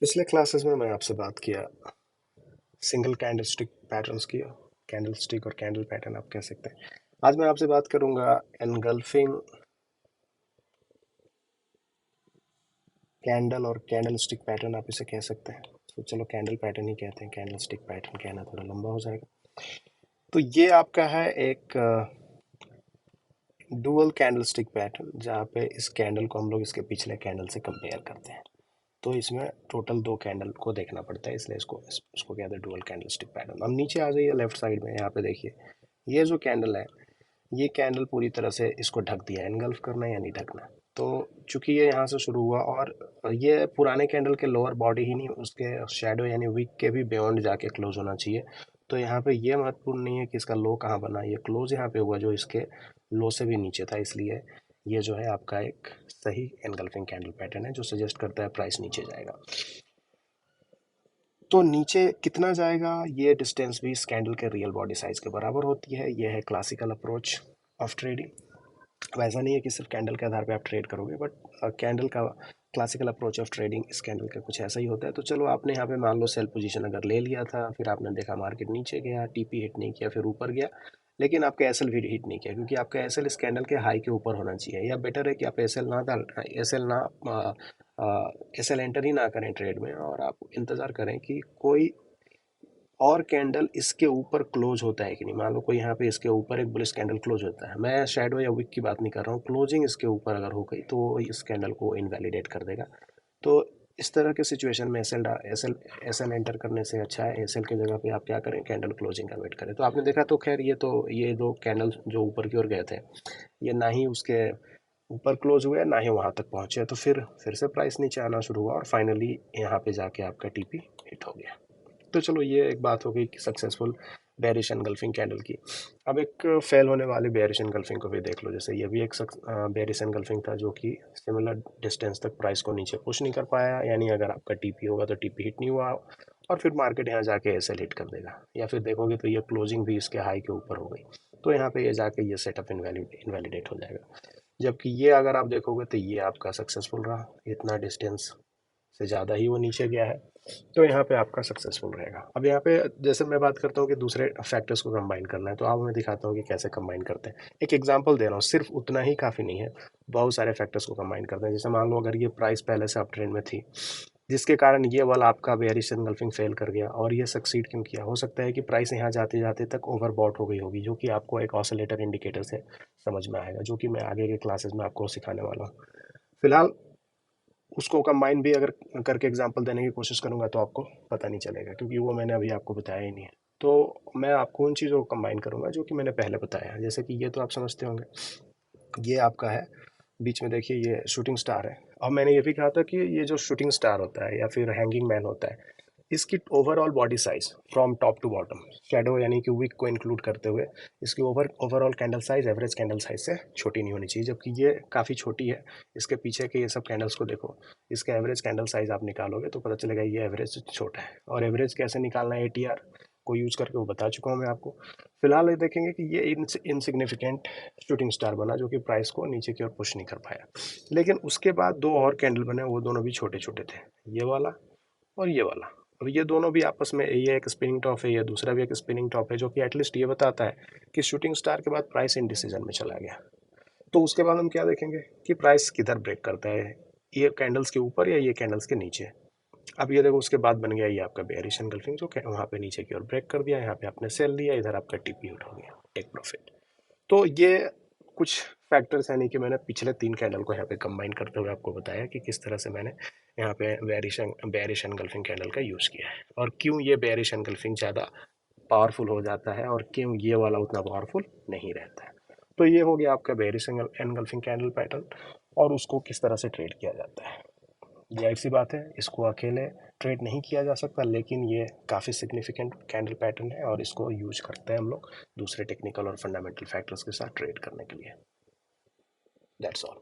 पिछले क्लासेस में मैं आपसे बात किया सिंगल कैंडलस्टिक पैटर्न्स की। कैंडलस्टिक और कैंडल पैटर्न आप कह सकते हैं। आज मैं आपसे बात करूंगा एनगल्फिंग कैंडल और कैंडलस्टिक पैटर्न आप इसे कह सकते हैं। तो चलो कैंडल पैटर्न ही कहते हैं, कैंडलस्टिक पैटर्न कहना थोड़ा लंबा हो जाएगा। तो ये आपका है एक डुअल कैंडलस्टिक पैटर्न, जहाँ पे इस कैंडल को हम लोग इसके पिछले कैंडल से कंपेयर करते हैं। तो इसमें टोटल दो कैंडल को देखना पड़ता है, इसलिए इसको कहते हैं डुअल कैंडलस्टिक पैटर्न। अब नीचे आ जाइए लेफ्ट साइड में, यहाँ पे देखिए ये जो कैंडल है, ये कैंडल पूरी तरह से इसको ढक दिया है। एनगल्फ करना है या नहीं ढकना। तो चूंकि ये यहाँ से शुरू हुआ और ये पुराने कैंडल के लोअर बॉडी ही नहीं, उसके शेडो यानी विक के भी बियॉन्ड जाके क्लोज होना चाहिए। तो यहाँ पे ये महत्वपूर्ण नहीं है कि इसका लो कहाँ बना, ये क्लोज यहाँ पे हुआ जो इसके लो से भी नीचे था, इसलिए ये जो है आपका एक सही एनगल्फिंग कैंडल पैटर्न है, जो सजेस्ट करता है प्राइस नीचे जाएगा। तो नीचे कितना जाएगा, ये डिस्टेंस भी इस कैंडल के रियल बॉडी साइज के बराबर होती है। ये है क्लासिकल अप्रोच ऑफ ट्रेडिंग। अब ऐसा नहीं है कि सिर्फ कैंडल के आधार पे आप ट्रेड करोगे, बट कैंडल का क्लासिकल अप्रोच ऑफ ट्रेडिंग इस कैंडल का कुछ ऐसा ही होता है। तो चलो आपने यहाँ पे मान लो सेल पोजीशन अगर ले लिया था, फिर आपने देखा मार्केट नीचे गया, टीपी हिट नहीं किया, फिर ऊपर गया, लेकिन आपका एसएल भी हिट नहीं किया, क्योंकि आपका एसएल इस कैंडल के हाई के ऊपर होना चाहिए। या बेटर है कि आप एसएल ना डाल एसएल ना एसएल एंटर ही ना करें ट्रेड में, और आप इंतज़ार करें कि कोई और कैंडल इसके ऊपर क्लोज होता है कि नहीं। मान लो कोई यहाँ पे इसके ऊपर एक बुलिश कैंडल क्लोज होता है, मैं शैडो या विक की बात नहीं कर रहा हूँ, क्लोजिंग इसके ऊपर अगर हो गई तो इस कैंडल को इनवैलिडेट कर देगा। तो इस तरह के सिचुएशन में एसएल एंटर करने से अच्छा है एसएल की जगह पे आप क्या करें, कैंडल क्लोजिंग का वेट करें। तो आपने देखा, तो खैर ये दो कैंडल जो ऊपर की ओर गए थे, ये ना ही उसके ऊपर क्लोज हुए ना ही वहां तक पहुंचे, तो फिर से प्राइस नीचे आना शुरू हुआ और फाइनली यहाँ पे जाके आपका टीपी हिट हो गया। तो चलो ये एक बात हो गई कि सक्सेसफुल बेरिश एनगल्फिंग कैंडल की। अब एक फेल होने वाली बेरिश एनगल्फिंग को भी देख लो। जैसे ये भी एक बेरिश एनगल्फिंग था, जो कि सिमिलर डिस्टेंस तक प्राइस को नीचे पुश नहीं कर पाया, यानी अगर आपका टीपी होगा तो टीपी हिट नहीं हुआ, और फिर मार्केट यहाँ जाके एसएल हिट कर देगा, या फिर देखोगे तो ये क्लोजिंग भी इसके हाई के ऊपर हो गई, तो यहाँ पे ये जाके ये सेटअप इनवैलिडेट हो जाएगा। जबकि ये अगर आप देखोगे तो ये आपका सक्सेसफुल रहा, इतना डिस्टेंस से ज़्यादा ही वो नीचे गया है, तो यहाँ पे आपका सक्सेसफुल रहेगा। अब यहाँ पे जैसे मैं बात करता हूँ कि दूसरे फैक्टर्स को कंबाइन करना है, तो अब मैं दिखाता हूँ कि कैसे कंबाइन करते हैं। एक एग्जांपल दे रहा हूँ, सिर्फ उतना ही काफ़ी नहीं है, बहुत सारे फैक्टर्स को कंबाइन करते हैं। जैसे मान लो अगर ये प्राइस पहले से अप ट्रेंड में थी, जिसके कारण ये वाला आपका बेयरिश एनगल्फिंग फेल कर गया, और ये सक्सीड क्यों किया, हो सकता है कि प्राइस यहाँ जाते जाते तक ओवरबॉट हो गई होगी, जो कि आपको एक ऑसिलेटर इंडिकेटर से समझ में आएगा, जो कि मैं आगे के क्लासेस में आपको सिखाने वाला हूँ। फिलहाल उसको कंबाइन भी अगर करके एग्जांपल देने की कोशिश करूंगा तो आपको पता नहीं चलेगा, क्योंकि वो मैंने अभी आपको बताया ही नहीं है। तो मैं आपको उन चीज़ों को कंबाइन करूंगा जो कि मैंने पहले बताया है। जैसे कि ये तो आप समझते होंगे, ये आपका है, बीच में देखिए ये शूटिंग स्टार है। और मैंने ये भी कहा था कि ये जो शूटिंग स्टार होता है या फिर हैंगिंग मैन होता है, इसकी overall body size from top to bottom, shadow यानी कि विक को इंक्लूड करते हुए, इसकी overall candle size average candle size से छोटी नहीं होनी चाहिए, जबकि ये काफ़ी छोटी है। इसके पीछे के ये सब कैंडल्स को देखो, इसका एवरेज कैंडल साइज आप निकालोगे तो पता चलेगा ये एवरेज छोटा है। और एवरेज कैसे निकालना है, एटीआर को यूज़ करके वो बता चुका हूँ मैं आपको। फिलहाल ये देखेंगे कि ये इनसिग्निफिकेंट शूटिंग स्टार बना, जो कि प्राइस को नीचे की ओर पुश नहीं कर पाया। लेकिन उसके बाद दो और कैंडल बने, वो दोनों भी छोटे छोटे थे, ये वाला और ये वाला। अब ये दोनों भी आपस में, ये एक स्पिनिंग टॉप है, ये दूसरा भी एक स्पिनिंग टॉप है, जो कि एटलीस्ट ये बताता है कि शूटिंग स्टार के बाद प्राइस इंडिसीजन में चला गया। तो उसके बाद हम क्या देखेंगे कि प्राइस किधर ब्रेक करता है, ये कैंडल्स के ऊपर या ये कैंडल्स के नीचे। अब ये देखो, उसके बाद बन गया ये आपका बेयरिश एनगल्फिंग, जो वहाँ पे नीचे की ओर ब्रेक कर दिया, यहाँ पे आपने सेल लिया, इधर आपका टीपी आउट हो गया, टेक प्रॉफिट। तो ये कुछ फैक्टर्स यानी कि मैंने पिछले तीन कैंडल को यहाँ पे कंबाइन करते हुए आपको बताया कि किस तरह से मैंने यहाँ पे बेयरिश एनगल्फिंग कैंडल का यूज़ किया है, और क्यों ये बेयरिश एनगल्फिंग ज़्यादा पावरफुल हो जाता है और क्यों ये वाला उतना पावरफुल नहीं रहता है। तो ये हो गया आपका बेयरिश एनगल्फिंग कैंडल पैटर्न, और उसको किस तरह से ट्रेड किया जाता है। जाहिर सी बात है, इसको अकेले ट्रेड नहीं किया जा सकता, लेकिन ये काफ़ी सिग्निफिकेंट कैंडल पैटर्न है, और इसको यूज करते हैं हम लोग दूसरे टेक्निकल और फंडामेंटल फैक्टर्स के साथ ट्रेड करने के लिए। That's all.